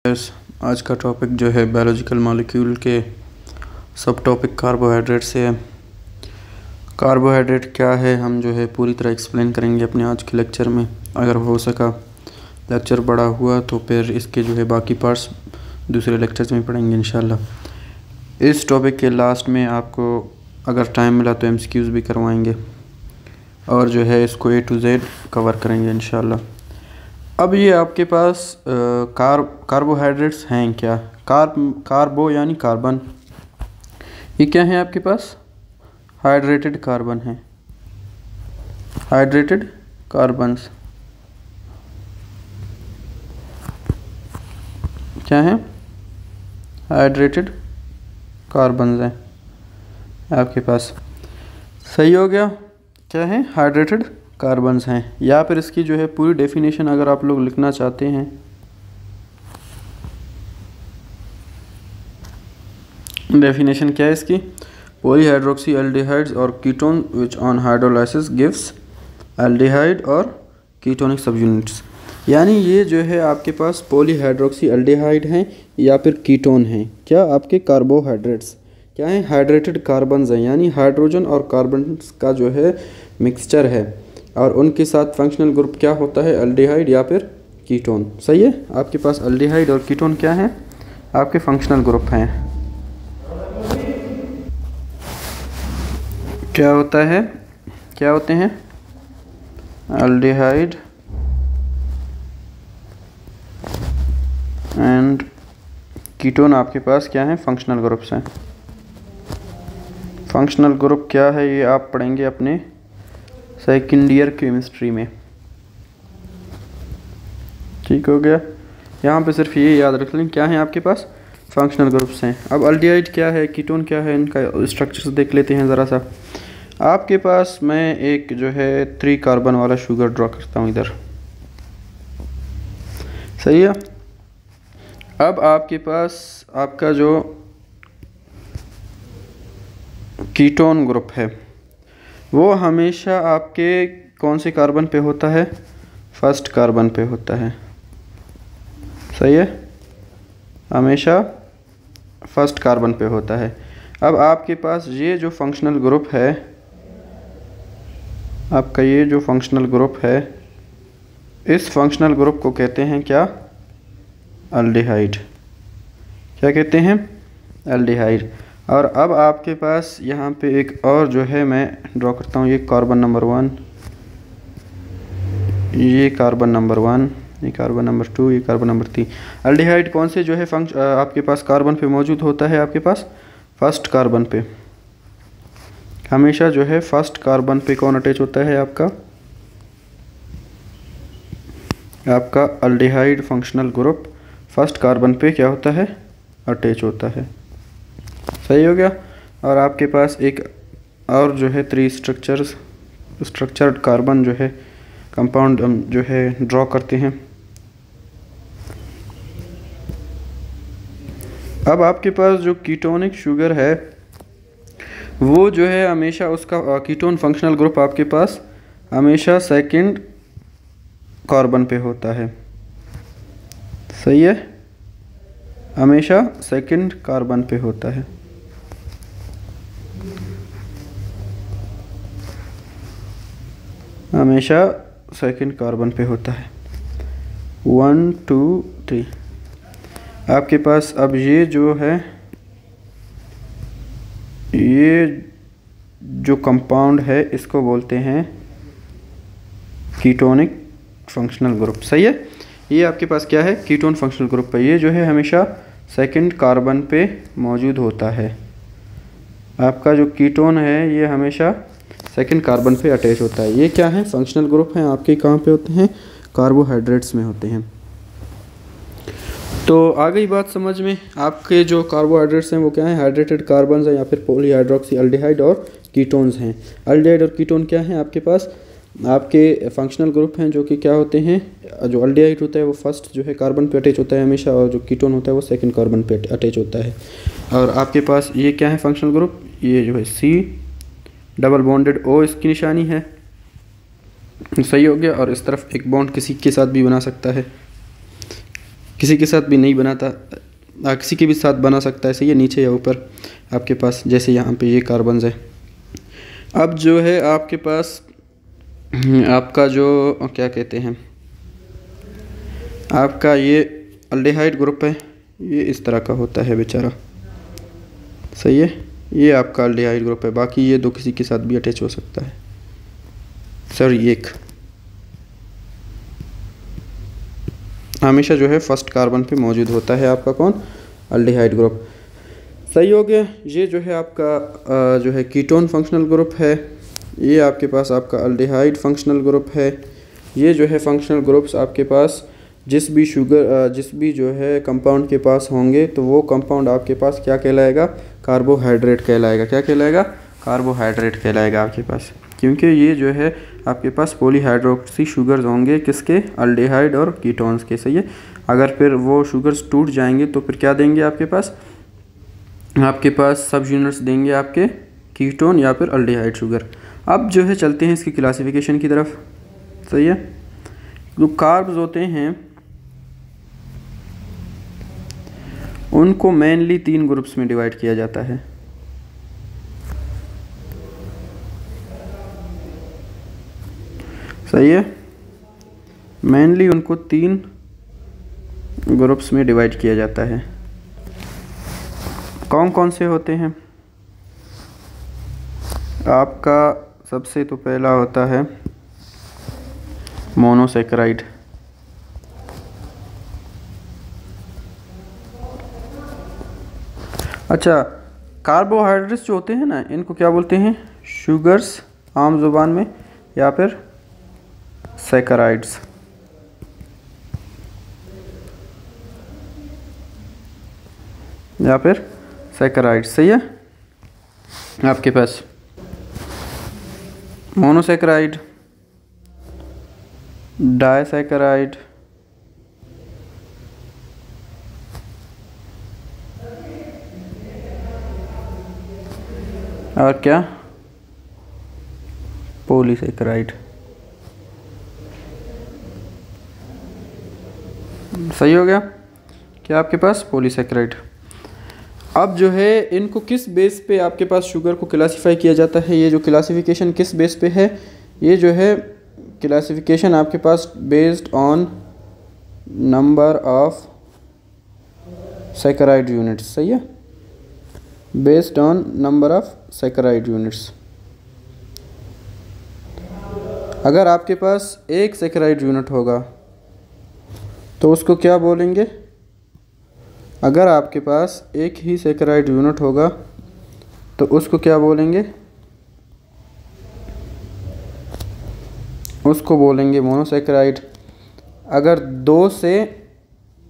आज का टॉपिक जो है बायोलॉजिकल मॉलिक्यूल के सब टॉपिक कार्बोहाइड्रेट से है। कार्बोहाइड्रेट क्या है हम जो है पूरी तरह एक्सप्लेन करेंगे अपने आज के लेक्चर में। अगर हो सका लेक्चर बड़ा हुआ तो फिर इसके जो है बाकी पार्ट्स दूसरे लेक्चर्स में पढ़ेंगे इंशाल्लाह। इस टॉपिक के लास्ट में आपको अगर टाइम मिला तो एमसीक्यूज़ भी करवाएंगे और जो है इसको A to Z कवर करेंगे इंशाल्लाह। अब ये आपके पास कार्बोहाइड्रेट्स हैं क्या? कार्बो यानी कार्बन, ये क्या है आपके पास? हाइड्रेटेड कार्बन है, हाइड्रेटेड कार्बन्स क्या है? हाइड्रेटेड कार्बन्स हैं आपके पास। सही हो गया, क्या है? हाइड्रेटेड कार्बन्स हैं। या फिर इसकी जो है पूरी डेफिनेशन अगर आप लोग लिखना चाहते हैं, डेफिनेशन क्या है इसकी? पॉलीहाइड्रोक्सी एल्डिहाइड्स और ketone which on hydrolysis gives aldehyde और कीटोनिक सबयूनिट्स। यानी ये जो है आपके पास पॉलीहाइड्रोक्सी एल्डिहाइड हैं या फिर कीटोन हैं, क्या आपके कार्बोहाइड्रेट्स क्या हैं? हाइड्रेटेड कार्बन्स हैं, यानी हाइड्रोजन और कार्बन का जो है मिक्सचर है और उनके साथ फंक्शनल ग्रुप क्या होता है? एल्डिहाइड या फिर कीटोन। सही है, आपके पास एल्डिहाइड और कीटोन क्या हैं? आपके फंक्शनल ग्रुप हैं। क्या होता है, क्या होते हैं? एल्डिहाइड एंड कीटोन आपके पास क्या हैं? फंक्शनल ग्रुप्स हैं। फंक्शनल ग्रुप क्या है ये आप पढ़ेंगे अपने सेकंड ईयर केमिस्ट्री में। ठीक हो गया, यहाँ पे सिर्फ ये याद रख लें क्या है आपके पास? फंक्शनल ग्रुप्स हैं। अब एल्डिहाइड क्या है, कीटोन क्या है, इनका स्ट्रक्चर्स देख लेते हैं ज़रा सा। आपके पास मैं एक जो है 3 कार्बन वाला शुगर ड्रॉ करता हूँ इधर। सही है। अब आपके पास आपका जो कीटोन ग्रुप है वो हमेशा आपके कौन से कार्बन पे होता है? फर्स्ट कार्बन पे होता है। सही है, हमेशा फर्स्ट कार्बन पे होता है। अब आपके पास ये जो फंक्शनल ग्रुप है, आपका ये जो फंक्शनल ग्रुप है, इस फंक्शनल ग्रुप को कहते हैं क्या? एल्डिहाइड। क्या कहते हैं? एल्डिहाइड। और अब आपके पास यहाँ पे एक और जो है मैं ड्रॉ करता हूँ, ये कार्बन नंबर 1, ये कार्बन नंबर 1, ये कार्बन नंबर 2, ये कार्बन नंबर 3। एल्डिहाइड कौन से जो है आपके पास कार्बन पे मौजूद होता है? आपके पास फर्स्ट कार्बन पे हमेशा जो है फर्स्ट कार्बन पे कौन अटैच होता है? आपका aldehyde functional group first carbon पे क्या होता है? अटैच होता है। सही हो गया। और आपके पास एक और जो है 3 स्ट्रक्चर्ड कार्बन जो है कंपाउंड जो है ड्रॉ करते हैं। अब आपके पास जो कीटोनिक शुगर है वो जो है हमेशा उसका कीटोन फंक्शनल ग्रुप आपके पास हमेशा सेकंड कार्बन पे होता है। सही है, हमेशा सेकंड कार्बन पे होता है। हमेशा सेकंड कार्बन पे होता है। 1 2 3। आपके पास अब ये जो है, ये जो कंपाउंड है इसको बोलते हैं कीटोनिक फंक्शनल ग्रुप। सही है, ये आपके पास क्या है? कीटोन फंक्शनल ग्रुप है। ये जो है हमेशा सेकंड कार्बन पे मौजूद होता है। आपका जो कीटोन है ये हमेशा सेकंड कार्बन पे अटैच होता है। ये क्या है? फंक्शनल ग्रुप हैं आपके। कहाँ पे होते हैं? कार्बोहाइड्रेट्स में होते हैं। तो आ गई बात समझ में। आपके जो कार्बोहाइड्रेट्स हैं वो क्या हैं? हाइड्रेटेड कार्बन्स हैं या फिर पॉलीहाइड्रोक्सी एल्डिहाइड और कीटोन्स हैं। एल्डिहाइड और कीटोन क्या हैं आपके पास? आपके फंक्शनल ग्रुप हैं जो कि क्या होते हैं? जो एल्डिहाइड होता है वो फर्स्ट जो है कार्बन पे अटैच होता है हमेशा, और जो कीटोन होता है वो सेकंड कार्बन पे अटैच होता है। और आपके पास ये क्या है फंक्शनल ग्रुप? ये जो है C डबल बॉन्डेड O इसकी निशानी है। सही हो गया। और इस तरफ एक बॉन्ड किसी के साथ भी बना सकता है। किसी के साथ भी नहीं बनाता, किसी के भी साथ बना सकता है, सही है, नीचे या ऊपर आपके पास, जैसे यहाँ पे ये कार्बन्स है। अब जो है आपके पास आपका जो क्या कहते हैं, आपका ये अल्डिहाइड ग्रुप है, ये इस तरह का होता है बेचारा, सही है, ये आपका अल्डिहाइड ग्रुप है। बाकी ये दो किसी के साथ भी अटैच हो सकता है, सॉरी एक हमेशा जो है फर्स्ट कार्बन पे मौजूद होता है आपका कौन, अल्डिहाइड ग्रुप। सही हो गया। ये जो है आपका जो है कीटोन फंक्शनल ग्रुप है, ये आपके पास आपका अल्डिहाइड फंक्शनल ग्रुप है। ये जो है फंक्शनल ग्रुप्स आपके पास जिस भी जो है कंपाउंड के पास होंगे तो वो कंपाउंड आपके पास क्या कहलाएगा, कार्बोहाइड्रेट कहलाएगा। क्या कहलाएगा, कार्बोहाइड्रेट कहलाएगा आपके पास, क्योंकि ये जो है आपके पास पॉलीहाइड्रोक्सी शुगर्स होंगे किसके, अल्डिहाइड और कीटोन्स के, सही है। अगर फिर वो शुगर्स टूट जाएंगे तो फिर क्या देंगे आपके पास सब यूनिट्स देंगे आपके कीटोन या फिर अल्डिहाइड शुगर। अब जो है चलते हैं इसकी क्लासिफिकेशन की तरफ, सही है। जो कार्ब्स होते हैं उनको मेनली 3 ग्रुप्स में डिवाइड किया जाता है, सही है। मेनली उनको 3 ग्रुप्स में डिवाइड किया जाता है। कौन कौन से होते हैं, आपका सबसे तो पहला होता है मोनोसैकेराइड। अच्छा, कार्बोहाइड्रेट्स जो होते हैं ना, इनको क्या बोलते हैं, शुगर्स आम ज़ुबान में, या फिर सैकराइड्स। या फिर सैकराइड्स, सही है। आपके पास मोनोसैकेराइड, डाइसैकेराइड, और क्या, पॉलीसैकेराइड, सही हो गया। क्या आपके पास पॉलीसैकेराइड। अब जो है इनको किस बेस पे आपके पास शुगर को क्लासिफाई किया जाता है, ये जो क्लासिफिकेशन किस बेस पे है, ये जो है क्लासिफिकेशन आपके पास based on number of saccharide units, सही है, based on number of saccharide units. अगर आपके पास एक सैकराइड यूनिट होगा तो उसको क्या बोलेंगे, अगर आपके पास एक ही सैकराइड यूनिट होगा तो उसको क्या बोलेंगे, उसको बोलेंगे मोनोसैकेराइड। अगर 2 से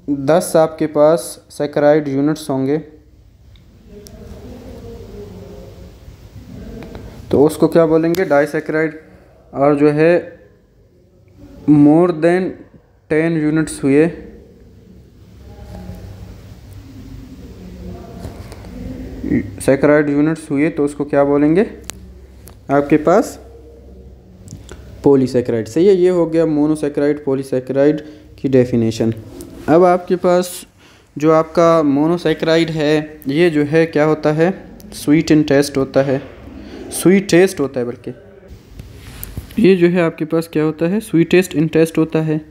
10 आपके पास सैकराइड यूनिट्स होंगे तो उसको क्या बोलेंगे, डाइसैकेराइड। और जो है मोर देन 10 यूनिट्स हुए सैकराइड यूनिट्स हुए तो उसको क्या बोलेंगे आपके पास, पॉलीसैकेराइड, सही है। ये हो गया मोनोसैकेराइड पॉलीसैकेराइड की डेफिनेशन। अब आपके पास जो आपका मोनोसैकेराइड है ये जो है क्या होता है, स्वीट इन टेस्ट होता है, स्वीट टेस्ट होता है, बल्कि ये जो है आपके पास क्या होता है, स्वीटेस्ट इन टेस्ट होता है।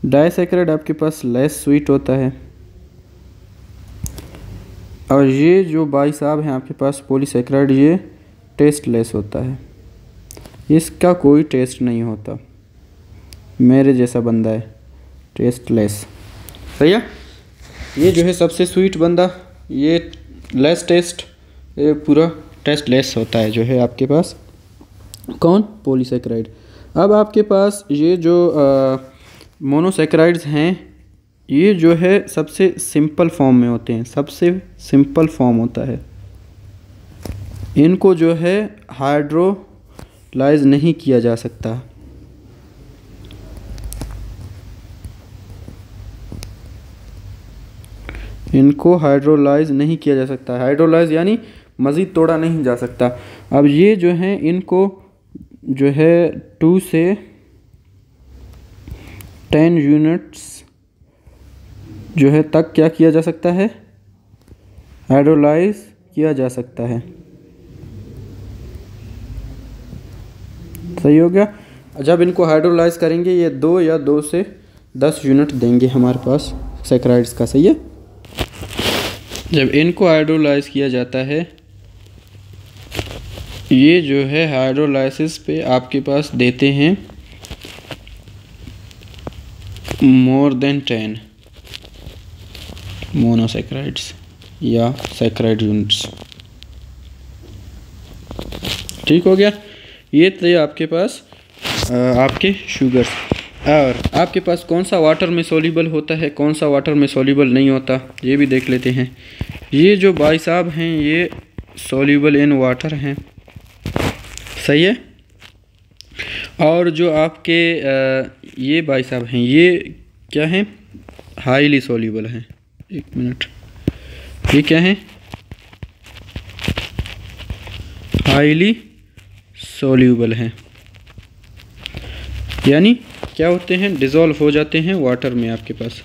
डाइसैकेराइड आपके पास लेस स्वीट होता है। और ये जो भाई साहब हैं आपके पास पॉलीसैकेराइड, ये टेस्ट लेस होता है, इसका कोई टेस्ट नहीं होता, मेरे जैसा बंदा है, टेस्ट लेस, सही है। ये जो है सबसे स्वीट बंदा, ये लेस टेस्ट, ये पूरा टेस्ट लेस होता है जो है आपके पास कौन, पॉलीसैकेराइड। अब आपके पास ये जो मोनोसैकेराइड्स हैं ये जो है सबसे सिंपल फॉर्म में होते हैं, सबसे सिंपल फॉर्म होता है, इनको जो है हाइड्रोलाइज नहीं किया जा सकता। इनको हाइड्रोलाइज नहीं किया जा सकता, हाइड्रोलाइज यानी मज़ीद तोड़ा नहीं जा सकता। अब ये जो हैं इनको जो है 2 से 10 यूनिट्स जो है तक क्या किया जा सकता है, हाइड्रोलाइज किया जा सकता है। सही हो गया। जब इनको हाइड्रोलाइज करेंगे ये 2 या 2 से 10 यूनिट देंगे हमारे पास सैकराइड्स का। सही है। जब इनको हाइड्रोलाइज किया जाता है, ये जो है हाइड्रोलाइसिस पे आपके पास देते हैं मोर देन 10 मोनोसैकराइड्स या सैकराइड यूनिट्स। ठीक हो गया। ये थे आपके पास आपके शुगर्स। और आपके पास कौन सा वाटर में सॉल्युबल होता है, कौन सा वाटर में सॉल्युबल नहीं होता, ये भी देख लेते हैं। ये जो भाई साहब हैं ये सॉल्युबल इन वाटर हैं। सही है। और जो आपके ये भाई साहब हैं ये क्या हैं, हाईली सॉल्युबल हैं। एक मिनट, ये क्या हैं, हाईली सॉल्युबल हैं, यानी क्या होते हैं, डिज़ोल्व हो जाते हैं वाटर में आपके पास।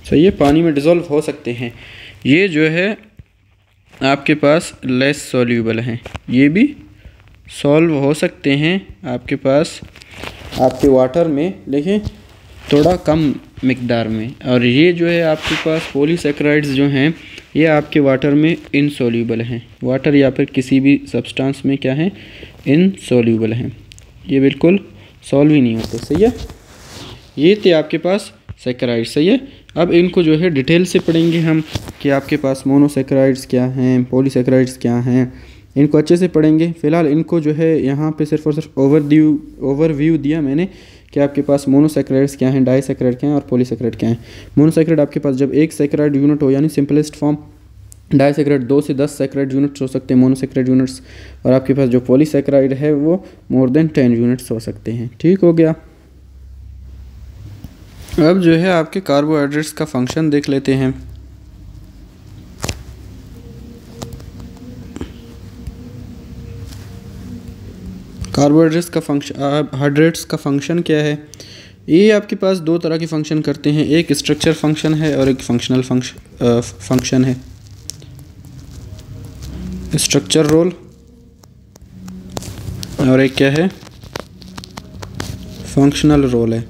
सही है, पानी में डिज़ोल्व हो सकते हैं। ये जो है आपके पास लेस सॉल्युबल हैं, ये भी सॉल्व हो सकते हैं आपके पास आपके वाटर में, लेकिन थोड़ा कम मिकदार में। और ये जो है आपके पास पॉलीसैकराइड्स जो हैं ये आपके वाटर में इनसॉल्युबल हैं, वाटर या फिर किसी भी सब्सटेंस में क्या है, इनसॉल्युबल हैं, ये बिल्कुल सॉल्व ही नहीं होते। सही है। ये थे आपके पास सैकराइड्स। सही है। अब इनको जो है डिटेल से पढ़ेंगे हम कि आपके पास मोनोसैकराइड्स क्या हैं, पॉलीसैकराइड्स क्या हैं, इनको अच्छे से पढ़ेंगे। फ़िलहाल इनको जो है यहाँ पे सिर्फ और सिर्फ ओवरव्यू दिया मैंने कि आपके पास मोनोसैकराइड्स क्या हैं, डाइसैकराइड क्या हैं और पॉलीसैकराइड क्या हैं। मोनोसैकराइड आपके पास जब एक सैकराइड यूनिट हो यानी सिंपलेस्ट फॉर्म, डाइसैकराइड 2 से 10 सैकराइड यूनिट्स हो सकते हैं मोनोसैकराइड यूनिट्स, और आपके पास जो पॉलीसैकराइड है वो मोर देन 10 यूनिट्स हो सकते हैं। ठीक हो गया। अब जो है आपके कार्बोहाइड्रेट्स का फंक्शन देख लेते हैं। कार्बोहाइड्रेट्स का फंक्शन क्या है, ये आपके पास 2 तरह के फंक्शन करते हैं, एक स्ट्रक्चर फंक्शन है और एक फंक्शनल फंक्शन है। स्ट्रक्चर रोल और एक क्या है, फंक्शनल रोल है।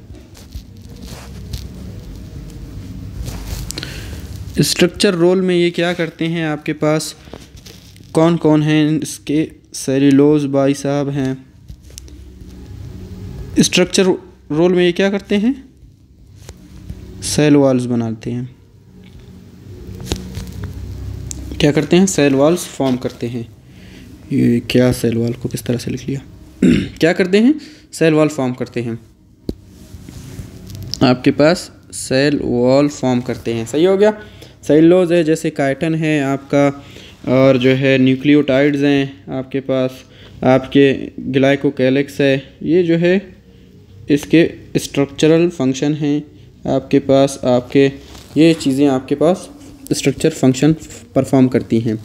स्ट्रक्चर रोल में ये क्या करते हैं, आपके पास कौन कौन हैं, इसके सेल्यूलोज भाई साहब हैं। स्ट्रक्चर रोल में ये क्या करते हैं, सेल वॉल्स बनाते हैं। क्या करते हैं, सेल वॉल्स फॉर्म करते हैं। ये क्या सेल वॉल को किस तरह से लिख लिया क्या करते हैं, सेल वॉल फॉर्म करते हैं, आपके पास सेल वॉल फॉर्म करते हैं। सही हो गया। सेल्यूलोज है जैसे काइटिन है आपका, और जो है न्यूक्लियोटाइड्स हैं आपके पास, आपके ग्लाइकोकैलिक्स है, ये जो है इसके स्ट्रक्चरल फंक्शन हैं आपके पास। आपके ये चीज़ें आपके पास स्ट्रक्चर फंक्शन परफॉर्म करती हैं।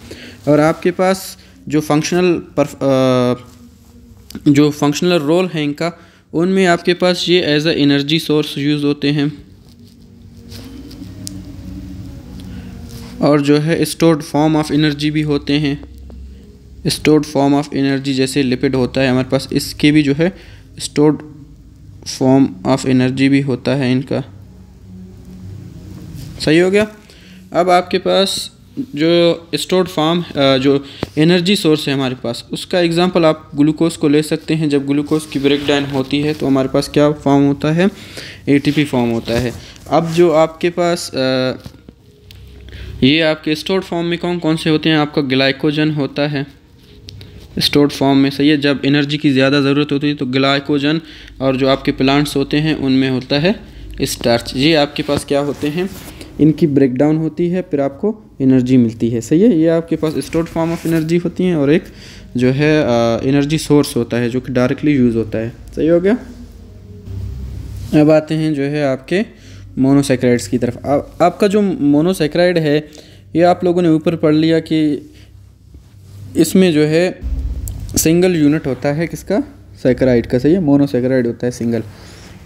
और आपके पास जो फंक्शनल रोल है इनका, उनमें आपके पास ये as a energy source use होते हैं, और जो है स्टोर्ड फॉर्म ऑफ एनर्जी भी होते हैं। स्टोर्ड फॉर्म ऑफ एनर्जी जैसे लिपिड होता है हमारे पास, इसके भी जो है स्टोर्ड फॉर्म ऑफ एनर्जी भी होता है इनका। सही हो गया। अब आपके पास जो स्टोर्ड फॉर्म जो एनर्जी सोर्स है हमारे पास, उसका एग्जांपल आप ग्लूकोज को ले सकते हैं। जब ग्लूकोज की ब्रेकडाउन होती है तो हमारे पास क्या फॉर्म होता है, एटीपी फॉर्म होता है। अब जो आपके पास ये आपके स्टोर्ड फॉर्म में कौन कौन से होते हैं, आपका ग्लाइकोजन होता है स्टोर्ड फॉर्म में। सही है। जब एनर्जी की ज़्यादा ज़रूरत होती है तो ग्लाइकोजन, और जो आपके प्लांट्स होते हैं उनमें होता है स्टार्च। ये आपके पास क्या होते हैं, इनकी ब्रेकडाउन होती है फिर आपको एनर्जी मिलती है। सही है। ये आपके पास स्टोर्ड फॉर्म ऑफ एनर्जी होती हैं, और एक जो है एनर्जी सोर्स होता है जो कि डायरेक्टली यूज़ होता है। सही हो गया। अब आते हैं जो है आपके मोनोसैकराइड्स की तरफ। आपका जो मोनोसैकराइड है ये आप लोगों ने ऊपर पढ़ लिया कि इसमें जो है सिंगल यूनिट होता है किसका, सैकराइड का। सही है। मोनोसैकराइड होता है सिंगल।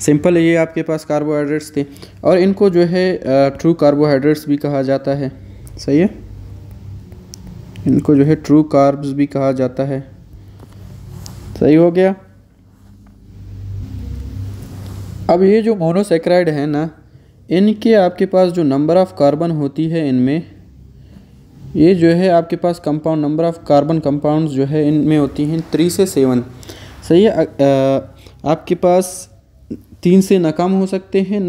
सिंपल ये आपके पास कार्बोहाइड्रेट्स थे, और इनको जो है ट्रू कार्बोहाइड्रेट्स भी कहा जाता है। सही है, इनको जो है ट्रू कार्ब्स भी कहा जाता है। सही हो गया। अब ये जो मोनोसेक्राइड है ना, इनके आपके पास जो नंबर ऑफ़ कार्बन होती है इनमें, ये जो है आपके पास compound number of carbon compounds जो है इनमें होती हैं 3 से 7। सही है। आपके पास 3 से ना कम हो सकते हैं,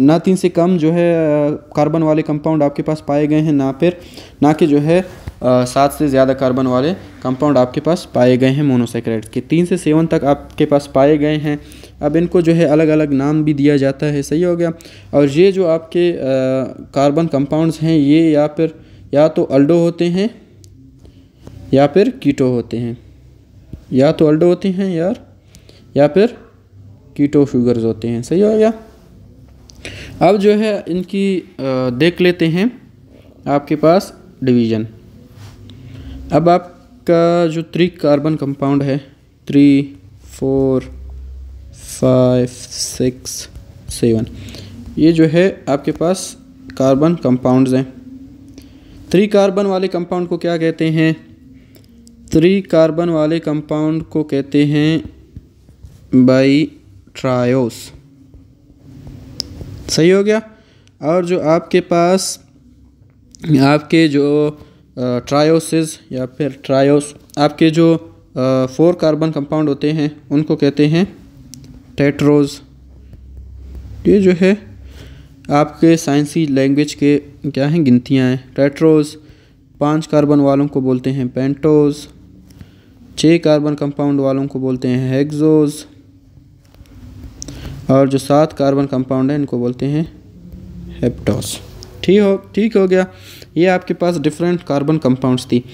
ना 3 से कम जो है कार्बन वाले कंपाउंड आपके पास पाए गए हैं, ना कि जो है 7 से ज़्यादा कार्बन वाले कंपाउंड आपके पास पाए गए हैं मोनोसेक्राइड्स के। 3 से 7 तक आपके पास पाए गए हैं। अब इनको जो है अलग अलग नाम भी दिया जाता है। सही हो गया। और ये जो आपके कार्बन कंपाउंड्स हैं, ये या तो अल्डो होते हैं या फिर कीटो होते हैं, या तो अल्डो होते हैं या फिर कीटो शुगर्स होते हैं। सही हो गया। अब जो है इनकी देख लेते हैं आपके पास डिवीज़न। अब आपका जो 3 कार्बन कंपाउंड है, 3, 4, 5, 6, 7, ये जो है आपके पास कार्बन कंपाउंड्स हैं। 3 कार्बन वाले कंपाउंड को क्या कहते हैं? 3 कार्बन वाले कंपाउंड को कहते हैं बाई ट्रायोस। सही हो गया। और जो आपके पास आपके जो ट्रायोसिस या फिर ट्रायोस, आपके जो 4 कार्बन कंपाउंड होते हैं उनको कहते हैं टेट्रोज। ये जो है आपके साइंसी लैंग्वेज के क्या हैं, गिनतियाँ हैं। टेट्रोज। 5 कार्बन वालों को बोलते हैं पेंटोज। 6 कार्बन कंपाउंड वालों को बोलते हैं हेक्सोज। और जो 7 कार्बन कंपाउंड है इनको बोलते हैं हेप्टोस। ठीक हो गया। ये आपके पास डिफरेंट कार्बन कंपाउंड्स थी।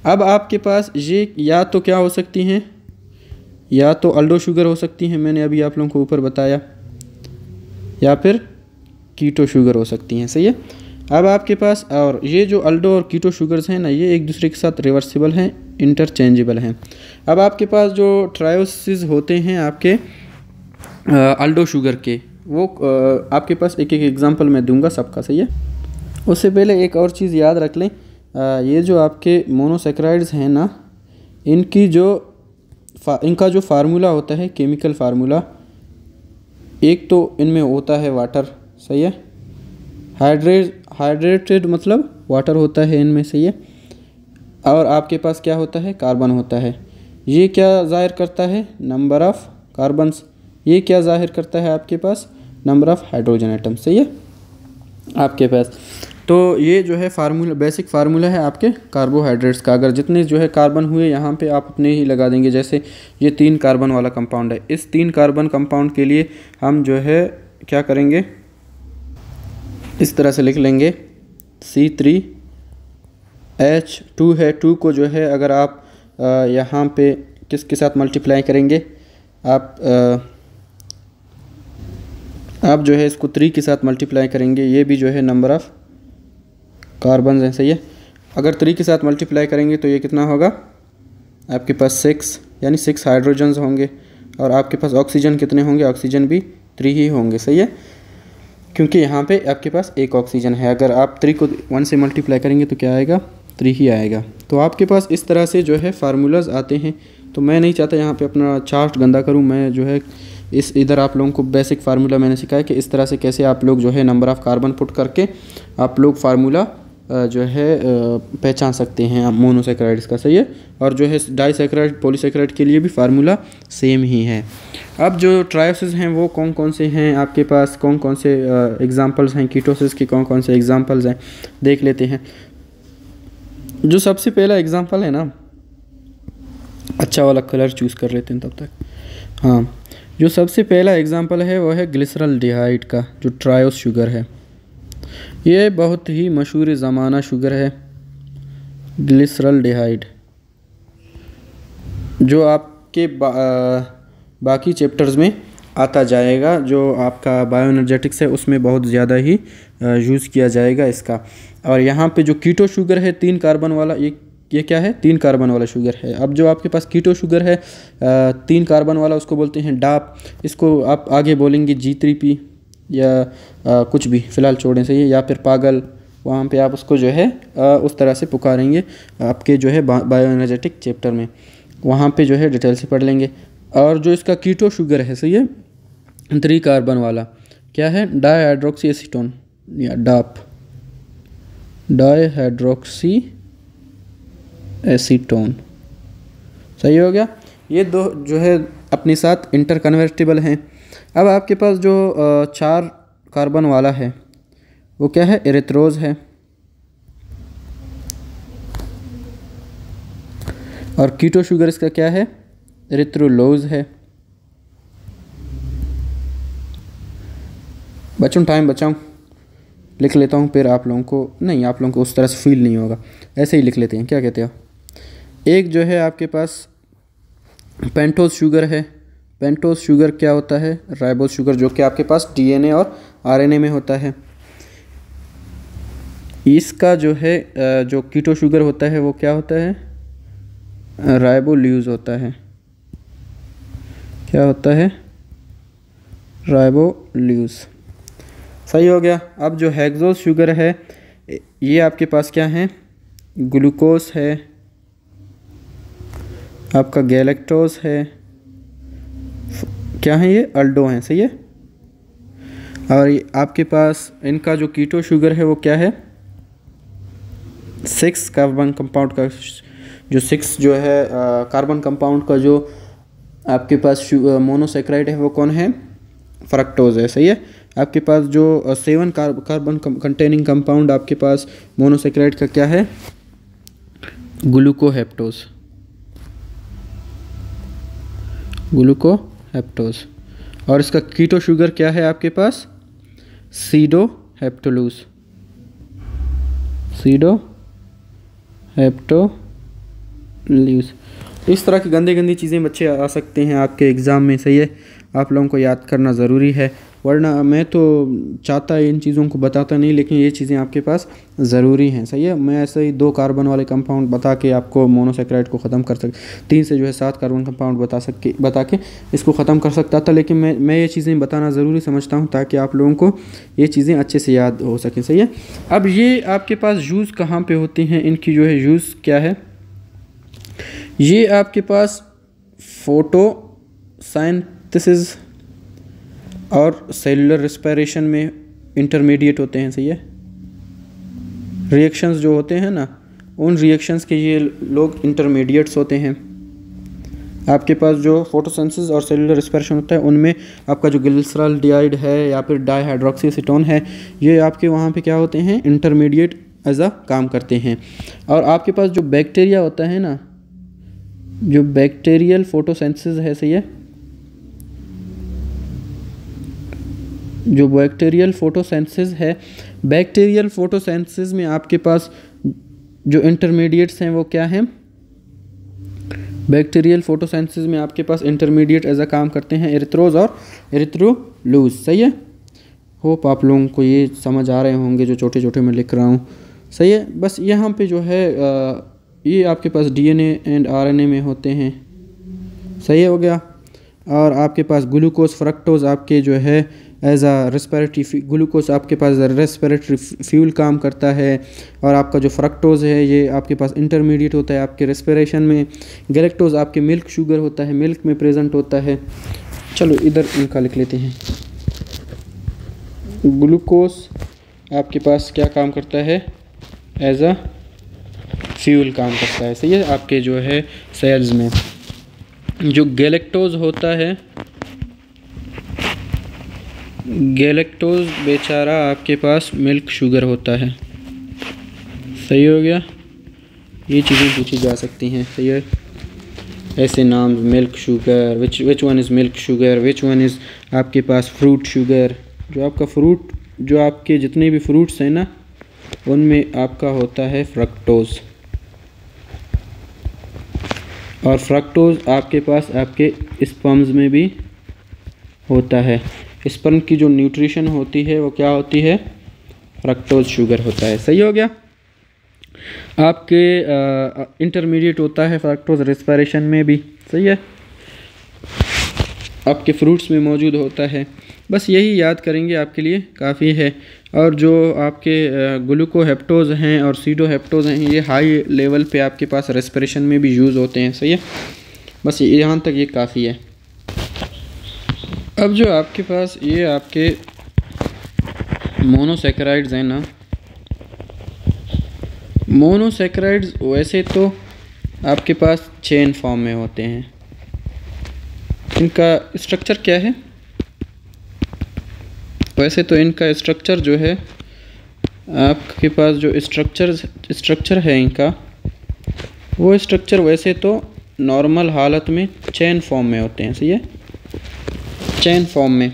अब आपके पास ये या तो क्या हो सकती हैं, या तो अल्डो शुगर हो सकती हैं, मैंने अभी आप लोगों को ऊपर बताया, या फिर कीटो शुगर हो सकती हैं। सही है। अब आपके पास और ये जो अल्डो और कीटो शुगर्स हैं ना, ये एक दूसरे के साथ रिवर्सिबल हैं, इंटरचेंजेबल हैं। अब आपके पास जो ट्रायोसिस होते हैं आपके अल्डो शुगर के, वो आपके पास एक एक एग्जांपल मैं दूंगा सबका। सही है। उससे पहले एक और चीज़ याद रख लें, ये जो आपके मोनोसेक्राइड्स हैं ना, इनका जो फार्मूला होता है, केमिकल फार्मूला, एक तो इनमें होता है वाटर। सही है। हाइड्रेटेड मतलब वाटर होता है इनमें। सही है। और आपके पास क्या होता है, कार्बन होता है। ये क्या ज़ाहिर करता है, नंबर ऑफ़ कार्बन्स। ये क्या ज़ाहिर करता है आपके पास, नंबर ऑफ़ हाइड्रोजन एटम। सही है आपके पास। तो ये जो है फार्मूला, बेसिक फार्मूला है आपके कार्बोहाइड्रेट्स का। अगर जितने जो है कार्बन हुए यहाँ पे आप उतने ही लगा देंगे। जैसे ये 3 कार्बन वाला कंपाउंड है, इस 3 कार्बन कंपाउंड के लिए हम जो है क्या करेंगे, इस तरह से लिख लेंगे C3H2 है। 2 को जो है अगर आप यहाँ पे किसके साथ मल्टीप्लाई करेंगे, आप जो है इसको 3 के साथ मल्टीप्लाई करेंगे, ये भी जो है नंबर ऑफ़ कार्बन है। सही है। अगर 3 के साथ मल्टीप्लाई करेंगे तो ये कितना होगा आपके पास 6, यानी 6 हाइड्रोजन्स होंगे। और आपके पास ऑक्सीजन कितने होंगे, ऑक्सीजन भी 3 ही होंगे। सही है। क्योंकि यहाँ पे आपके पास एक ऑक्सीजन है। अगर आप 3 को 1 से मल्टीप्लाई करेंगे तो क्या आएगा, 3 ही आएगा। तो आपके पास इस तरह से जो है फार्मूलाज आते हैं। तो मैं नहीं चाहता यहाँ पे अपना चार्ट गंदा करूँ, मैं जो है इधर आप लोगों को बेसिक फार्मूला मैंने सिखाया कि इस तरह से कैसे आप लोग जो है नंबर ऑफ़ कार्बन पुट करके आप लोग फार्मूला जो है पहचान सकते हैं मोनोसेक्राइड्स का। सही है। और जो है डाइसेक्राइड, पॉलीसेक्राइड के लिए भी फार्मूला सेम ही है। अब जो ट्रायोसिस हैं वो कौन कौन से हैं आपके पास, कौन कौन से एग्जांपल्स हैं, कीटोसिस के कौन कौन से एग्जांपल्स हैं, देख लेते हैं। जो सबसे पहला एग्जांपल है ना, अच्छा वाला कलर चूज़ कर लेते हैं तब तक। हाँ, जो सबसे पहला एग्जांपल है वो है ग्लिसरल्डिहाइड का, जो ट्रायोस शुगर है। ये बहुत ही मशहूर ज़माना शुगर है ग्लिसरल्डिहाइड, जो आपके बाकी चैप्टर्स में आता जाएगा। जो आपका बायोएनर्जेटिक्स है उसमें बहुत ज़्यादा ही यूज़ किया जाएगा इसका। और यहाँ पे जो कीटो शुगर है 3 कार्बन वाला, ये ये क्या है, 3 कार्बन वाला शुगर है। अब जो आपके पास कीटो शुगर है 3 कार्बन वाला, उसको बोलते हैं डाप। इसको आप आगे बोलेंगे G3P या कुछ भी फ़िलहाल छोड़ें, सही है, या फिर पागल, वहाँ पे आप उसको जो है उस तरह से पुकारेंगे आपके जो है बायो एनर्जेटिक चैप्टर में, वहाँ पे जो है डिटेल से पढ़ लेंगे। और जो इसका कीटो शुगर है, सही है, 3 कार्बन वाला, क्या है, डाईहाइड्रोक्सी एसीटोन या डाप, डाईहाइड्रोक्सी एसीटोन, सही हो गया। ये दो जो है अपने साथ इंटर कन्वर्टिबल हैं। अब आपके पास जो 4 कार्बन वाला है वो क्या है, एरिथ्रोज है। और कीटो शुगर इसका क्या है, एरिथ्रोलोज है। बच्चों टाइम बचाऊं, लिख लेता हूं, फिर आप लोगों को उस तरह से फील नहीं होगा, ऐसे ही लिख लेते हैं, क्या कहते हो। एक जो है आपके पास पेंटोज शुगर है। पेंटोज शुगर क्या होता है, राइबोज शुगर, जो कि आपके पास DNA और RNA में होता है। इसका जो है जो कीटो शुगर होता है वो क्या होता है, राइबोल्यूज होता है। क्या होता है, राइबोल्यूज, सही हो गया। अब जो हेक्सोज शुगर है ये आपके पास क्या है, ग्लूकोज है, आपका गैलेक्टोज है, क्या है ये, अल्डो हैं, सही है। और ये आपके पास इनका जो कीटो शुगर है वो क्या है, 6 कार्बन कंपाउंड का जो 6 जो है कार्बन कंपाउंड का जो आपके पास मोनोसेक्राइड है वो कौन है, फ्रक्टोज है, सही है। आपके पास जो 7 कार्बन कंटेनिंग कंपाउंड आपके पास मोनोसेक्राइड का क्या है, ग्लूकोहेप्टोज, ग्लूकोहेप्टोज। और इसका कीटो शुगर क्या है आपके पास, सीडोहेप्टोलूज, सीडोहेप्टोलूज। इस तरह की गंदी चीज़ें बच्चे आ सकते हैं आपके एग्ज़ाम में, सही है, आप लोगों को याद करना ज़रूरी है, वरना मैं तो चाहता इन चीज़ों को बताता नहीं, लेकिन ये चीज़ें आपके पास ज़रूरी हैं, सही है। मैं ऐसे ही 2 कार्बन वाले कंपाउंड बता के आपको मोनोसेक्राइड को ख़त्म कर 3 से जो है 7 कार्बन कंपाउंड बता के इसको ख़त्म कर सकता था, लेकिन मैं ये चीज़ें बताना ज़रूरी समझता हूँ ताकि आप लोगों को ये चीज़ें अच्छे से याद हो सकें, सही है। अब ये आपके पास यूज़ कहाँ पर होती हैं, इनकी जो है यूज़ क्या है, ये आपके पास फोटोसिंथेसिस और सेलुलर रेस्पिरेशन में इंटरमीडिएट होते हैं, सही है। रिएक्शंस जो होते हैं ना, उन रिएक्शंस के ये लोग इंटरमीडिएट्स होते हैं। आपके पास जो फोटोसिंथेसिस और सेलुलर रेस्पिरेशन होता है उनमें आपका जो ग्लिसरॉल्डिहाइड है या फिर डाईहाइड्रोक्सी एसीटोन है, ये आपके वहाँ पे क्या होते हैं, इंटरमीडिएट एज अ काम करते हैं। और आपके पास जो बैक्टीरिया होता है ना, जो बैक्टीरियल फोटोसिंथेसिस है, सही है, जो बैक्टीरियल फोटोसिंथेसिस है, बैक्टीरियल फोटोसिंथेसिस में आपके पास जो इंटरमीडिएट्स हैं वो क्या हैं, बैक्टीरियल फोटोसिंथेसिस में आपके पास इंटरमीडिएट एज अ काम करते हैं, एरिथ्रोज और एरिथ्रोलूज, सही है। होप आप लोगों को ये समझ आ रहे होंगे जो छोटे मैं लिख रहा हूँ, सही है। बस यहाँ पे जो है ये आपके पास DNA एंड RNA में होते हैं, सही हो गया। और आपके पास ग्लूकोज फ्रक्टोज आपके जो है एज अ रेस्पिरेटरी, ग्लूकोज आपके पास रेस्पिरेटरी फ्यूल काम करता है, और आपका जो फ्रक्टोज है ये आपके पास इंटरमीडिएट होता है आपके रेस्पिरेशन में। गैलेक्टोज आपके मिल्क शुगर होता है, मिल्क में प्रेजेंट होता है। चलो इधर इनका लिख लेते हैं। ग्लूकोज आपके पास क्या काम करता है, एज अ फ्यूल काम करता है, सही है, आपके जो है सेल्स में। जो गैलेक्टोज होता है, गैलेक्टोज बेचारा आपके पास मिल्क शुगर होता है, सही हो गया। ये चीज़ें पूछी जा सकती हैं, सही है, ऐसे नाम, milk sugar, which one is milk sugar, which one is आपके पास फ्रूट शुगर। जो आपका फ्रूट, जो आपके जितने भी फ्रूट्स हैं ना, उनमें आपका होता है फ्रक्टोज, और फ्रक्टोज आपके पास आपके स्पर्म्स में भी होता है। स्पर्म की जो न्यूट्रिशन होती है वो क्या होती है, फ्रक्टोज शुगर होता है, सही हो गया। आपके इंटरमीडिएट होता है फ्रक्टोज रेस्पिरेशन में भी, सही है, आपके फ्रूट्स में मौजूद होता है। बस यही याद करेंगे आपके लिए काफ़ी है। और जो आपके ग्लूकोहेप्टोज हैं और सीडोहेप्टोज हैं, ये हाई लेवल पे आपके पास रेस्पिरेशन में भी यूज़ होते हैं, सही है। बस यहाँ तक ये काफ़ी है। अब जो आपके पास ये आपके मोनोसैकेराइड्स हैं ना, मोनोसैकेराइड्स वैसे तो आपके पास चेन फॉर्म में होते हैं। इनका स्ट्रक्चर क्या है? वैसे तो इनका स्ट्रक्चर जो है, आपके पास जो स्ट्रक्चर है इनका, वो स्ट्रक्चर वैसे तो नॉर्मल हालत में चेन फॉर्म में होते हैं, सही है, चेन फॉर्म में,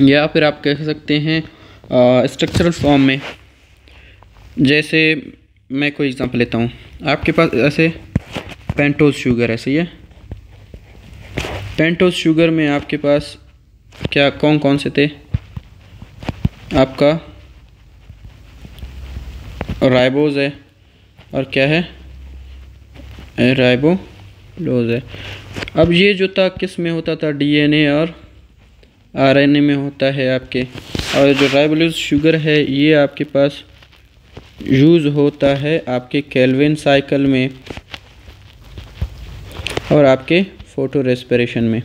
या फिर आप कह सकते हैं स्ट्रक्चरल फॉर्म में। जैसे मैं कोई एग्जांपल लेता हूँ, आपके पास ऐसे पेंटोज शुगर है, सही है। पेंटोज शुगर में आपके पास क्या कौन कौन से थे? आपका राइबोज है और क्या है, राइबोलोज है। अब ये जो था किस में होता था? डीएनए और आरएनए में होता है आपके। और जो राइबोलोज शुगर है ये आपके पास यूज़ होता है आपके केल्विन साइकिल में और आपके फोटो रेस्पिरेशन में,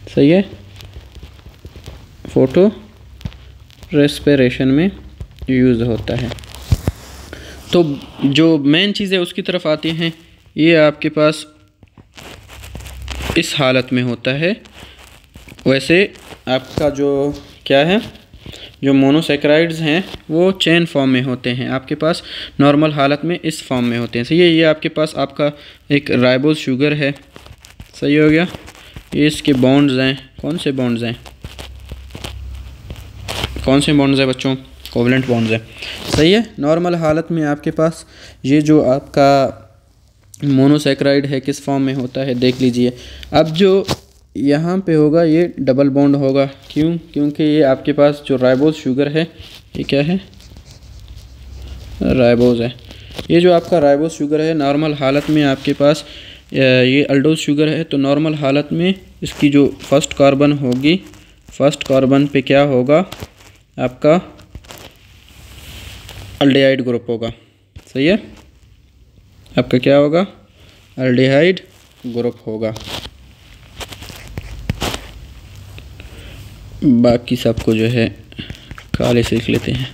सही है, फोटो रेस्पिरेशन में यूज़ होता है। तो जो मेन चीज़ें उसकी तरफ आती हैं, ये आपके पास इस हालत में होता है। वैसे आपका जो क्या है, जो मोनोसैकेराइड्स हैं वो चेन फॉर्म में होते हैं, आपके पास नॉर्मल हालत में इस फॉर्म में होते हैं, सही है। ये आपके पास आपका एक राइबोज शुगर है, सही हो गया। ये इसके बॉन्ड्स हैं, कौन से बॉन्ड्स हैं, कौन से बॉन्ड्स हैं बच्चों? कोवलेंट बॉन्ड्स हैं, सही है। नॉर्मल हालत में आपके पास ये जो आपका मोनोसैकेराइड है किस फॉर्म में होता है देख लीजिए। अब जो यहाँ पे होगा ये डबल बॉन्ड होगा, क्यों? क्योंकि ये आपके पास जो राइबोज शुगर है, ये क्या है, राइबोज है। ये जो आपका राइबोज शुगर है नॉर्मल हालत में आपके पास ये अल्डोज शुगर है, तो नॉर्मल हालत में इसकी जो फर्स्ट कार्बन होगी, फर्स्ट कार्बन पे क्या होगा, आपका अल्डिहाइड ग्रुप होगा, सही है। आपका क्या होगा? अल्डिहाइड ग्रुप होगा। बाकी सबको जो है काले से लिख लेते हैं।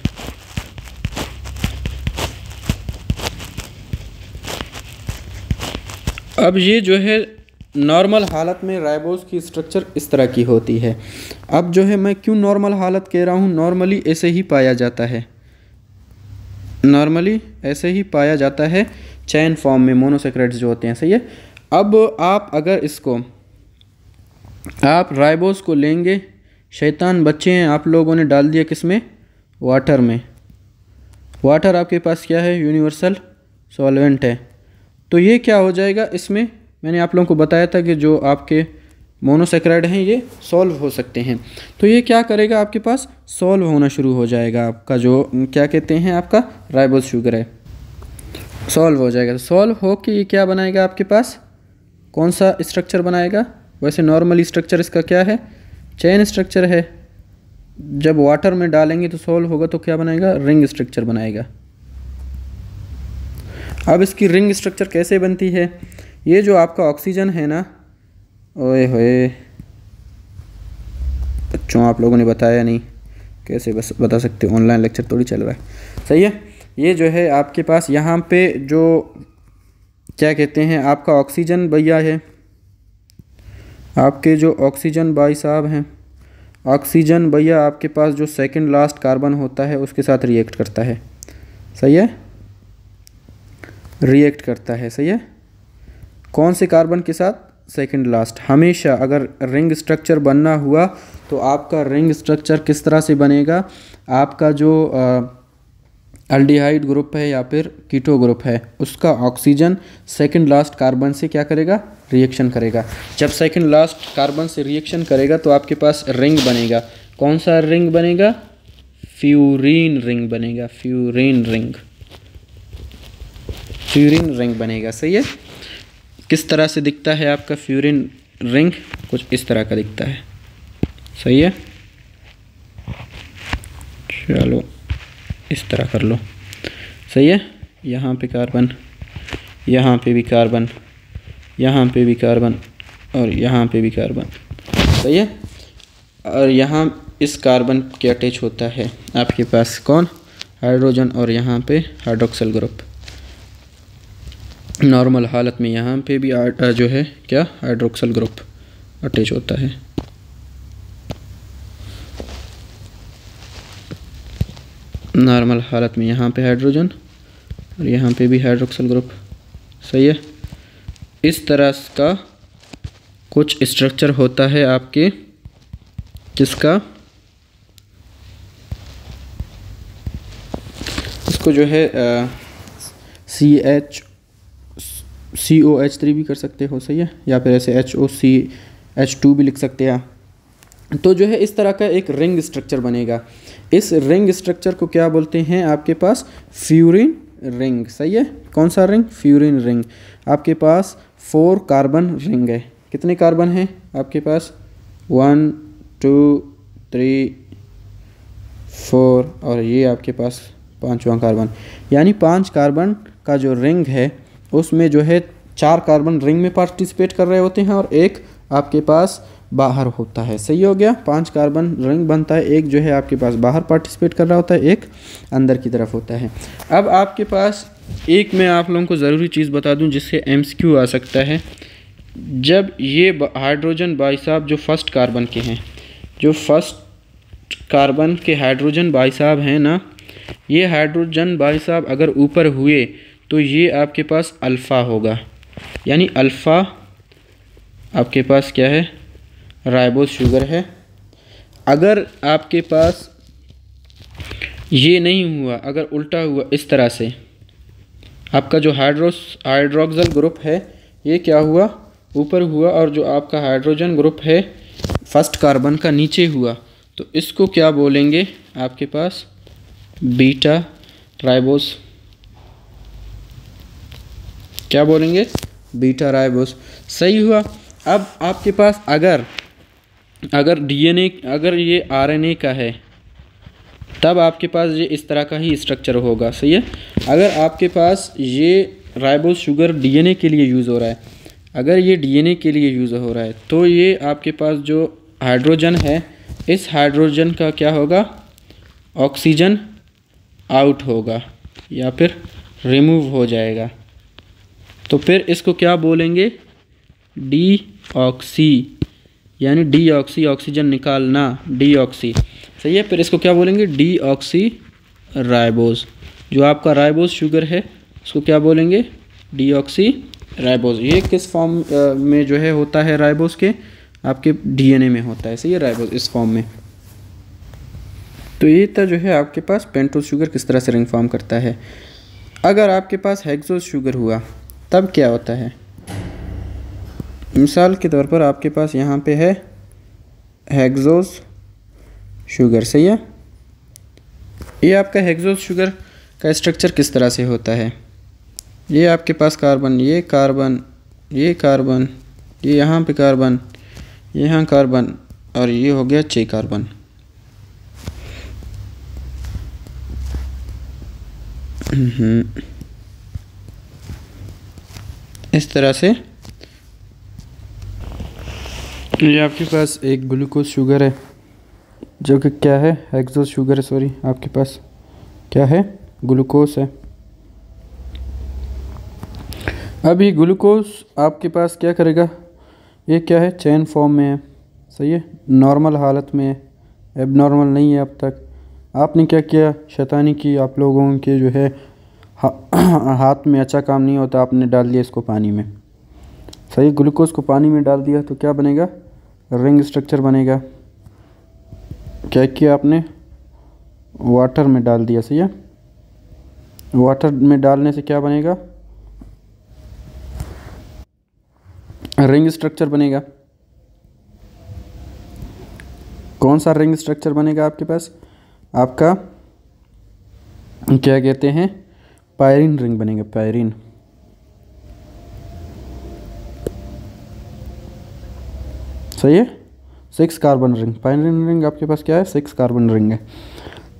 अब ये जो है नॉर्मल हालत में राइबोज की स्ट्रक्चर इस तरह की होती है। अब जो है मैं क्यों नॉर्मल हालत कह रहा हूँ, नॉर्मली ऐसे ही पाया जाता है, नॉर्मली ऐसे ही पाया जाता है चेन फॉर्म में मोनोसैकेराइड्स जो होते हैं, सही है। अब आप अगर इसको आप राइबोज को लेंगे, शैतान बच्चे हैं, आप लोगों ने डाल दिया किस में? वाटर में। वाटर आपके पास क्या है? यूनिवर्सल सॉल्वेंट है। तो ये क्या हो जाएगा, इसमें मैंने आप लोगों को बताया था कि जो आपके मोनोसैकेराइड हैं ये सॉल्व हो सकते हैं। तो ये क्या करेगा, आपके पास सॉल्व होना शुरू हो जाएगा। आपका जो क्या कहते हैं, आपका राइबोज शुगर है, सॉल्व हो जाएगा। सॉल्व हो के ये क्या बनाएगा, आपके पास कौन सा स्ट्रक्चर बनाएगा? वैसे नॉर्मली स्ट्रक्चर इसका क्या है? चेन स्ट्रक्चर है। जब वाटर में डालेंगे तो सॉल्व होगा तो क्या बनाएगा? रिंग स्ट्रक्चर बनाएगा। अब इसकी रिंग स्ट्रक्चर कैसे बनती है? ये जो आपका ऑक्सीजन है ना, ओए होए बच्चों, आप लोगों ने बताया नहीं, कैसे बस बता सकते हो, ऑनलाइन लेक्चर थोड़ी चल रहा है, सही है। ये जो है आपके पास यहाँ पे जो क्या कहते हैं, आपका ऑक्सीजन भैया है, आपके जो ऑक्सीजन भाई साहब हैं, ऑक्सीजन भैया आपके पास जो सेकंड लास्ट कार्बन होता है उसके साथ रिएक्ट करता है, सही है, रिएक्ट करता है, सही है। कौन से कार्बन के साथ? Second last. हमेशा अगर रिंग स्ट्रक्चर बनना हुआ तो आपका रिंग स्ट्रक्चर किस तरह से बनेगा? आपका जो अल्डिहाइड ग्रुप है या फिर कीटो ग्रुप है, उसका ऑक्सीजन सेकंड लास्ट कार्बन से क्या करेगा? रिएक्शन करेगा। जब सेकंड लास्ट कार्बन से रिएक्शन करेगा तो आपके पास रिंग बनेगा। कौन सा रिंग बनेगा? फ्यूरीन रिंग बनेगा, फ्यूरीन रिंग, फ्यूरिन रिंग बनेगा। सही है। किस तरह से दिखता है आपका फ्यूरिन रिंग? कुछ इस तरह का दिखता है। सही है। चलो इस तरह कर लो। सही है। यहाँ पे कार्बन, यहाँ पे भी कार्बन, यहाँ पे भी कार्बन और यहाँ पे भी कार्बन। सही है। और यहाँ इस कार्बन के अटैच होता है आपके पास कौन? हाइड्रोजन, और यहाँ पे हाइड्रोक्सिल ग्रुप। नॉर्मल हालत में यहाँ पे भी जो है क्या, हाइड्रोक्सिल ग्रुप अटैच होता है। नॉर्मल हालत में यहाँ पे हाइड्रोजन और यहाँ पे भी हाइड्रोक्सिल ग्रुप। सही है। इस तरह का कुछ स्ट्रक्चर होता है आपके किसका, इसको जो है COH3 भी कर सकते हो। सही है। या फिर ऐसे HOCH2 भी लिख सकते हैं। तो जो है इस तरह का एक रिंग स्ट्रक्चर बनेगा। इस रिंग स्ट्रक्चर को क्या बोलते हैं आपके पास? Furan ring. सही है। कौन सा रिंग? Furan ring. आपके पास 4 कार्बन रिंग है। कितने कार्बन हैं आपके पास? 1 2 3 4 और ये आपके पास 5वां कार्बन। यानी 5 कार्बन का जो रिंग है उसमें जो है 4 कार्बन रिंग में पार्टिसिपेट कर रहे होते हैं और एक आपके पास बाहर होता है। सही हो गया। 5 कार्बन रिंग बनता है, एक जो है आपके पास बाहर पार्टिसिपेट कर रहा होता है, एक अंदर की तरफ होता है। अब आपके पास एक मैं आप लोगों को ज़रूरी चीज़ बता दूं जिससे MCQ आ सकता है। जब ये हाइड्रोजन भाई साहब जो फर्स्ट कार्बन के हैं, जो फर्स्ट कार्बन के हाइड्रोजन भाई साहब हैं ना, ये हाइड्रोजन भाई साहब अगर ऊपर हुए तो ये आपके पास अल्फ़ा होगा। यानी अल्फ़ा आपके पास क्या है? राइबोस शुगर है। अगर आपके पास ये नहीं हुआ, अगर उल्टा हुआ इस तरह से, आपका जो हाइड्रोक्सिल ग्रुप है ये क्या हुआ? ऊपर हुआ, और जो आपका हाइड्रोजन ग्रुप है फर्स्ट कार्बन का नीचे हुआ, तो इसको क्या बोलेंगे आपके पास? Beta ribose. क्या बोलेंगे? Beta ribose. सही हुआ। अब आपके पास अगर DNA, अगर ये RNA का है तब आपके पास ये इस तरह का ही स्ट्रक्चर होगा। सही है। अगर आपके पास ये राइबोस शुगर DNA के लिए यूज़ हो रहा है, अगर ये DNA के लिए यूज़ हो रहा है तो ये आपके पास जो हाइड्रोजन है, इस हाइड्रोजन का क्या होगा? ऑक्सीजन आउट होगा या फिर रिमूव हो जाएगा। तो फिर इसको क्या बोलेंगे? डीऑक्सी। यानी डीऑक्सी, ऑक्सीजन निकालना, डीऑक्सी। सही है। फिर इसको क्या बोलेंगे? Deoxy ribose. जो आपका राइबोस शुगर है उसको क्या बोलेंगे? Deoxy ribose. ये किस फॉर्म में जो है होता है राइबोस के? आपके DNA में होता है। सही है। राइबोस इस फॉर्म में। तो ये तो जो है आपके पास पेंटोस शुगर किस तरह से रिंग फॉर्म करता है। अगर आपके पास हेक्सोस शुगर हुआ तब क्या होता है? मिसाल के तौर पर आपके पास यहाँ पे है हेक्सोस शुगर। सही है। ये आपका हेक्सोस शुगर का स्ट्रक्चर किस तरह से होता है? ये आपके पास कार्बन, ये कार्बन, ये कार्बन, ये यहाँ पे कार्बन, यहाँ कार्बन, और ये हो गया 6 कार्बन। इस तरह से ये आपके पास एक ग्लूकोज शुगर है जो कि क्या है? हेक्सोस शुगर है। सॉरी, आपके पास क्या है? ग्लूकोज है। अब ये ग्लूकोज आपके पास क्या करेगा? ये क्या है? चेन फॉर्म में है। सही है। नॉर्मल हालत में है, एबनॉर्मल नहीं है। अब तक आपने क्या किया? शैतानी की। आप लोगों के जो है हाथ में अच्छा काम नहीं होता, आपने डाल दिया इसको पानी में। सही। ग्लूकोज को पानी में डाल दिया तो क्या बनेगा? रिंग स्ट्रक्चर बनेगा। क्या किया आपने? वाटर में डाल दिया। सही है। वाटर में डालने से क्या बनेगा? रिंग स्ट्रक्चर बनेगा। कौन सा रिंग स्ट्रक्चर बनेगा आपके पास? आपका क्या कहते हैं? पायरीन रिंग बनेगा। पायरीन। सही है, 6 कार्बन रिंग। पायरीन रिंग आपके पास क्या है, 6 कार्बन रिंग है।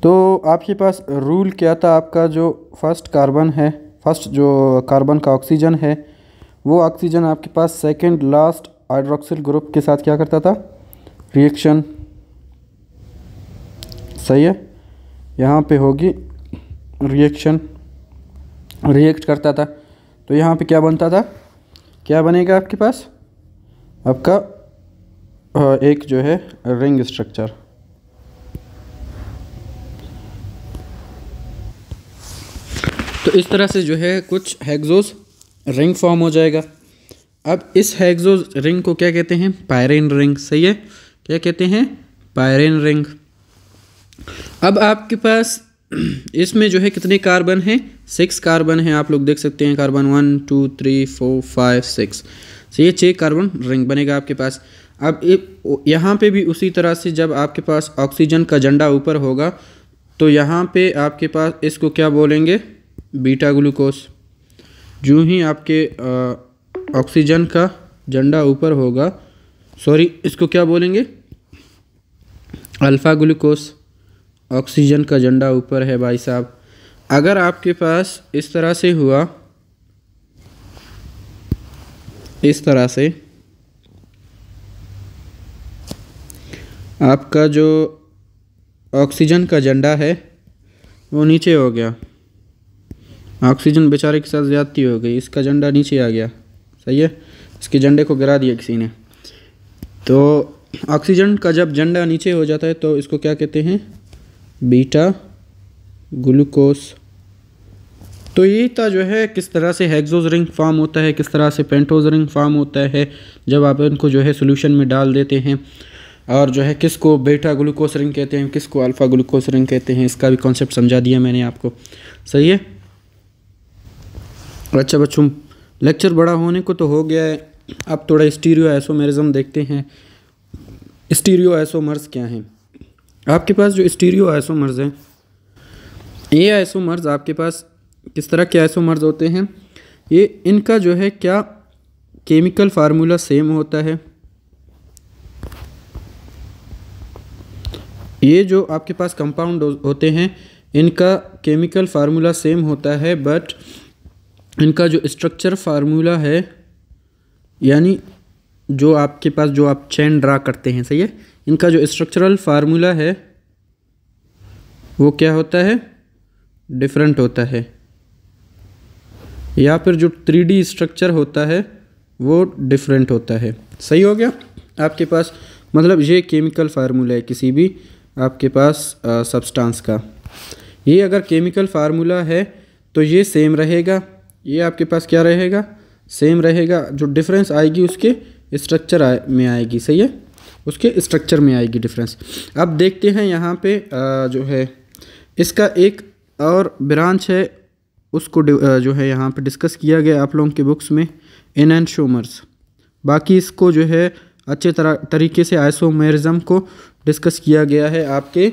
तो आपके पास रूल क्या था, आपका जो फर्स्ट कार्बन है, फर्स्ट जो कार्बन का ऑक्सीजन है, वो ऑक्सीजन आपके पास सेकंड लास्ट हाइड्रोक्सिल ग्रुप के साथ क्या करता था, रिएक्शन। सही है, यहाँ पे होगी रिएक्शन, रिएक्ट करता था। तो यहाँ पे क्या बनता था, क्या बनेगा आपके पास, आपका एक जो है रिंग स्ट्रक्चर। तो इस तरह से जो है कुछ हेक्सोस रिंग फॉर्म हो जाएगा। अब इस हेक्सोस रिंग को क्या कहते हैं, पायरीन रिंग। सही है, क्या कहते हैं, पायरीन रिंग। अब आपके पास इसमें जो है कितने कार्बन हैं, 6 कार्बन हैं। आप लोग देख सकते हैं कार्बन 1 2 3 4 5 6। तो ये 6 कार्बन रिंग बनेगा आपके पास। अब यहाँ पे भी उसी तरह से जब आपके पास ऑक्सीजन का झंडा ऊपर होगा तो यहाँ पे आपके पास इसको क्या बोलेंगे, बीटा ग्लूकोज। जो ही आपके ऑक्सीजन का झंडा ऊपर होगा, सॉरी इसको क्या बोलेंगे, अल्फ़ा ग्लूकोज। ऑक्सीजन का झंडा ऊपर है भाई साहब। अगर आपके पास इस तरह से हुआ, इस तरह से आपका जो ऑक्सीजन का झंडा है वो नीचे हो गया, ऑक्सीजन बेचारे के साथ ज़्यादती हो गई, इसका झंडा नीचे आ गया। सही है, इसके झंडे को गिरा दिया किसी ने। तो ऑक्सीजन का जब झंडा नीचे हो जाता है तो इसको क्या कहते हैं, बीटा ग्लूकोज। तो ये था जो है किस तरह से हेक्सोस रिंग फॉर्म होता है, किस तरह से पेंटोस रिंग फॉर्म होता है जब आप इनको जो है सोल्यूशन में डाल देते हैं, और जो है किसको बीटा ग्लूकोज रिंग कहते हैं, किसको अल्फ़ा ग्लूकोज रिंग कहते हैं, इसका भी कॉन्सेप्ट समझा दिया मैंने आपको। सही है, अच्छा बच्चों, लेक्चर बड़ा होने को तो हो गया है। अब थोड़ा स्टीरियो आइसोमेरिज्म देखते हैं। स्टीरियो आइसोमर्स क्या हैं, आपके पास जो स्टीरियो आइसोमर्स हैं, ये आइसोमर्स आपके पास किस तरह के आइसोमर्स होते हैं, ये इनका जो है क्या केमिकल फार्मूला सेम होता है। ये जो आपके पास कंपाउंड होते हैं इनका केमिकल फार्मूला सेम होता है, बट इनका जो स्ट्रक्चर फार्मूला है, यानी जो आपके पास जो आप चेन ड्रा करते हैं, सही है, इनका जो स्ट्रक्चरल फार्मूला है वो क्या होता है, डिफरेंट होता है। या फिर जो 3D स्ट्रक्चर होता है वो डिफरेंट होता है। सही हो गया आपके पास, मतलब ये केमिकल फार्मूला है किसी भी आपके पास सब्सटेंस का। ये अगर केमिकल फार्मूला है तो ये सेम रहेगा, ये आपके पास क्या रहेगा, सेम रहेगा। जो डिफरेंस आएगी उसके स्ट्रक्चर में आएगी। सही है, उसके स्ट्रक्चर में आएगी डिफरेंस। अब देखते हैं यहाँ पे जो है इसका एक और ब्रांच है, उसको जो है यहाँ पे डिस्कस किया गया आप लोगों के बुक्स में, एनेंटियोमर्स। बाकी इसको जो है अच्छे तरीके से आइसोमेरिज्म को डिस्कस किया गया है आपके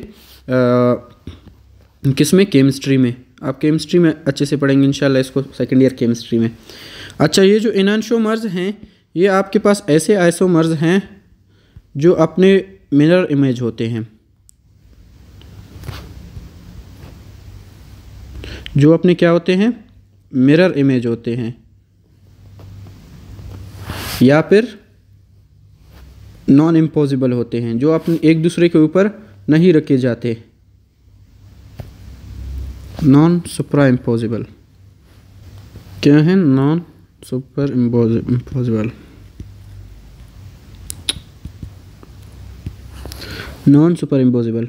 किसमें, केमिस्ट्री में। आप केमिस्ट्री में अच्छे से पढ़ेंगे इंशाल्लाह इसको, सेकेंड ईयर केमिस्ट्री में। अच्छा, ये जो एनेंटियोमर्स हैं ये आपके पास ऐसे आइसोमर्स हैं जो अपने मिरर इमेज होते हैं, जो अपने क्या होते हैं, मिरर इमेज होते हैं, या फिर नॉन इम्पॉसिबल होते हैं, जो अपने एक दूसरे के ऊपर नहीं रखे जाते, नॉन सुपरा इम्पॉसिबल। क्या है, non super impossible, non super impossible.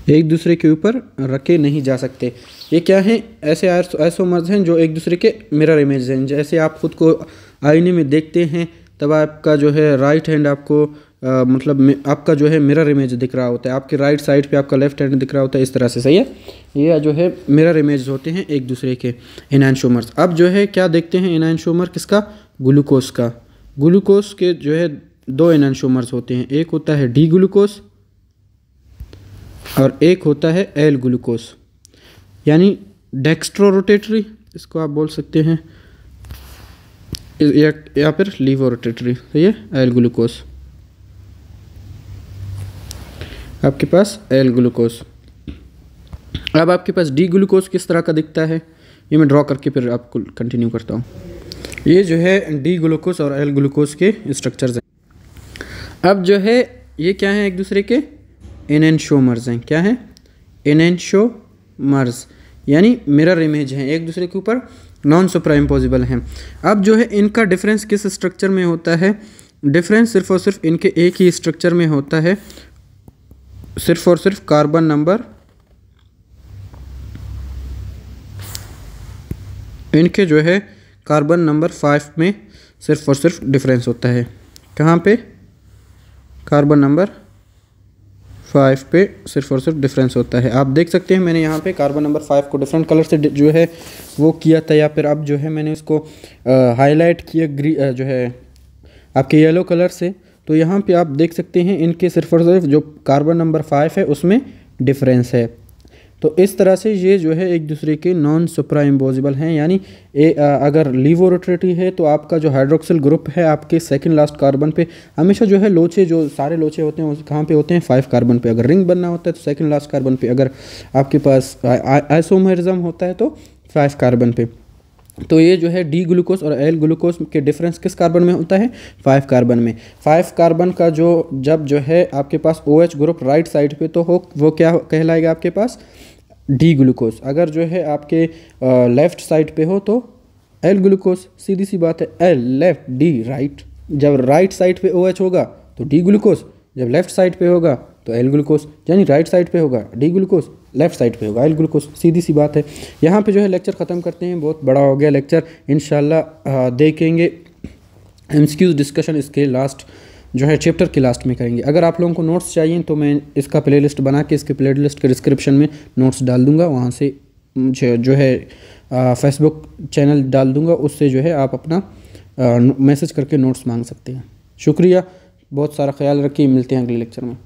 एक दूसरे के ऊपर रखे नहीं जा सकते। ये क्या है, ऐसे आइसोमर्स हैं जो एक दूसरे के मिरर इमेज हैं। जैसे आप खुद को आईने में देखते हैं तब आपका जो है राइट हैंड आपको मतलब आपका जो है मिरर इमेज दिख रहा होता है, आपके राइट साइड पे आपका लेफ्ट हैंड दिख रहा होता है, इस तरह से। सही है, ये जो है मिरर इमेज होते हैं एक दूसरे के, एनेंटियोमर्स। अब जो है क्या देखते हैं एनेंटियोमर किसका, ग्लूकोज का। ग्लूकोज के जो है 2 एनेंटियोमर्स होते हैं, एक होता है डी ग्लूकोज और एक होता है एल ग्लूकोज, यानी डेक्स्ट्रो रोटेटरी इसको आप बोल सकते हैं या फिर लीवोरोटेटरी, सही है। एल ग्लूकोज, आपके पास एल ग्लूकोज। अब आपके पास डी ग्लूकोज किस तरह का दिखता है, ये मैं ड्रॉ करके फिर आपको कंटिन्यू करता हूँ। ये जो है डी ग्लूकोज और एल ग्लूकोज के स्ट्रक्चर्स हैं। अब जो है ये क्या है, एक दूसरे के एनेंटिओमर्स हैं। क्या है, एनेंटिओमर्स, यानी मिरर इमेज हैं, एक दूसरे के ऊपर नॉन सुपरइम्पोजिबल हैं। अब जो है इनका डिफरेंस किस स्ट्रक्चर में होता है, डिफरेंस सिर्फ और सिर्फ इनके एक ही स्ट्रक्चर में होता है, सिर्फ और सिर्फ कार्बन नंबर, इनके जो है कार्बन नंबर 5 में सिर्फ और सिर्फ डिफरेंस होता है। कहाँ पे, कार्बन नंबर 5 पे सिर्फ और सिर्फ डिफरेंस होता है। आप देख सकते हैं मैंने यहाँ पे कार्बन नंबर 5 को डिफरेंट कलर से जो है वो किया था, या फिर अब जो है मैंने इसको हाईलाइट किया जो है आपके येलो कलर से। तो यहाँ पे आप देख सकते हैं इनके सिर्फ और सिर्फ जो कार्बन नंबर 5 है उसमें डिफरेंस है। तो इस तरह से ये जो है एक दूसरे के नॉन सुपराइम्पोजिबल हैं, यानी अगर लीवोरोटेटरी है तो आपका जो हाइड्रोक्सिल ग्रुप है आपके सेकंड लास्ट कार्बन पे हमेशा जो है लोचे, जो सारे लोचे होते हैं कहाँ पे होते हैं, 5 कार्बन पे। अगर रिंग बनना होता है तो सेकंड लास्ट कार्बन पे, अगर आपके पास आइसोमरिज्म होता है तो 5 कार्बन पे। तो ये जो है डी ग्लूकोज और एल ग्लूकोज के डिफरेंस किस कार्बन में होता है, 5 कार्बन में। 5 कार्बन का जब जो है आपके पास OH ग्रुप राइट साइड पे तो वो क्या कहलाएगा आपके पास, डी ग्लूकोज। अगर जो है आपके लेफ्ट साइड पे हो तो एल ग्लूकोज, सीधी सी बात है, एल लेफ्ट, डी राइट। जब राइट साइड पे OH होगा तो डी ग्लूकोज, जब लेफ्ट साइड पे होगा तो एल ग्लूकोज, यानी राइट साइड पे होगा डी ग्लूकोज, लेफ्ट साइड पे होगा एल ग्लूकोज, सीधी सी बात है। यहाँ पे जो है लेक्चर ख़त्म करते हैं, बहुत बड़ा हो गया लेक्चर, इंशाल्लाह देखेंगे MCQs डिस्कशन इसके लास्ट जो है चैप्टर के लास्ट में करेंगे। अगर आप लोगों को नोट्स चाहिए तो मैं इसका प्लेलिस्ट बना के इसके प्लेलिस्ट के डिस्क्रिप्शन में नोट्स डाल दूंगा, वहाँ से जो है फेसबुक चैनल डाल दूंगा, उससे जो है आप अपना मैसेज करके नोट्स मांग सकते हैं। शुक्रिया, बहुत सारा ख्याल रखिए, मिलते हैं अगले लेक्चर में।